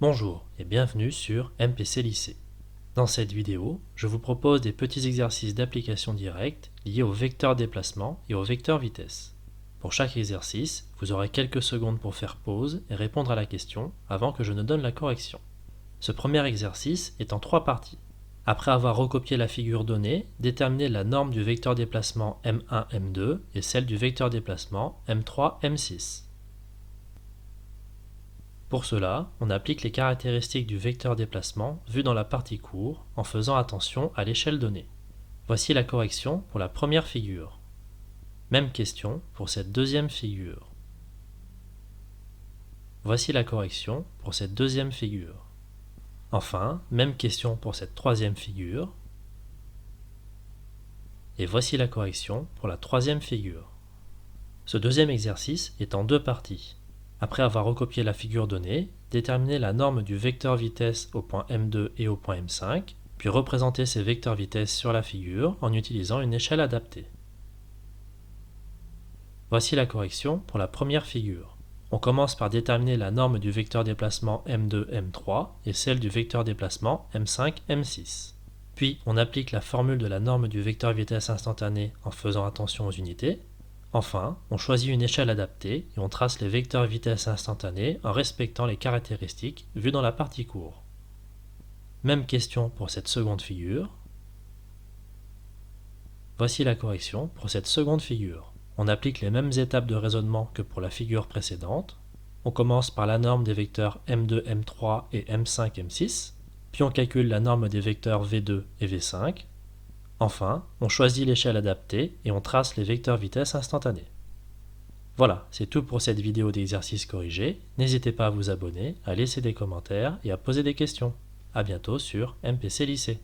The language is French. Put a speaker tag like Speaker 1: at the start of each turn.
Speaker 1: Bonjour et bienvenue sur MPC Lycée. Dans cette vidéo, je vous propose des petits exercices d'application directe liés au vecteur déplacement et au vecteur vitesse. Pour chaque exercice, vous aurez quelques secondes pour faire pause et répondre à la question avant que je ne donne la correction. Ce premier exercice est en 3 parties. Après avoir recopié la figure donnée, déterminez la norme du vecteur déplacement M1, M2 et celle du vecteur déplacement M3, M6. Pour cela, on applique les caractéristiques du vecteur déplacement vu dans la partie cours en faisant attention à l'échelle donnée. Voici la correction pour la première figure. Même question pour cette deuxième figure. Voici la correction pour cette deuxième figure. Enfin, même question pour cette troisième figure. Et voici la correction pour la troisième figure. Ce deuxième exercice est en 2 parties. Après avoir recopié la figure donnée, déterminez la norme du vecteur vitesse au point M2 et au point M5, puis représentez ces vecteurs vitesse sur la figure en utilisant une échelle adaptée. Voici la correction pour la première figure. On commence par déterminer la norme du vecteur déplacement M2, M3 et celle du vecteur déplacement M5, M6. Puis on applique la formule de la norme du vecteur vitesse instantanée en faisant attention aux unités. Enfin, on choisit une échelle adaptée et on trace les vecteurs vitesse instantanée en respectant les caractéristiques vues dans la partie cours. Même question pour cette seconde figure. Voici la correction pour cette seconde figure. On applique les mêmes étapes de raisonnement que pour la figure précédente. On commence par la norme des vecteurs M2, M3 et M5, M6, puis on calcule la norme des vecteurs V2 et V5. Enfin, on choisit l'échelle adaptée et on trace les vecteurs vitesse instantanés. Voilà, c'est tout pour cette vidéo d'exercice corrigé. N'hésitez pas à vous abonner, à laisser des commentaires et à poser des questions. A bientôt sur MPC Lycée.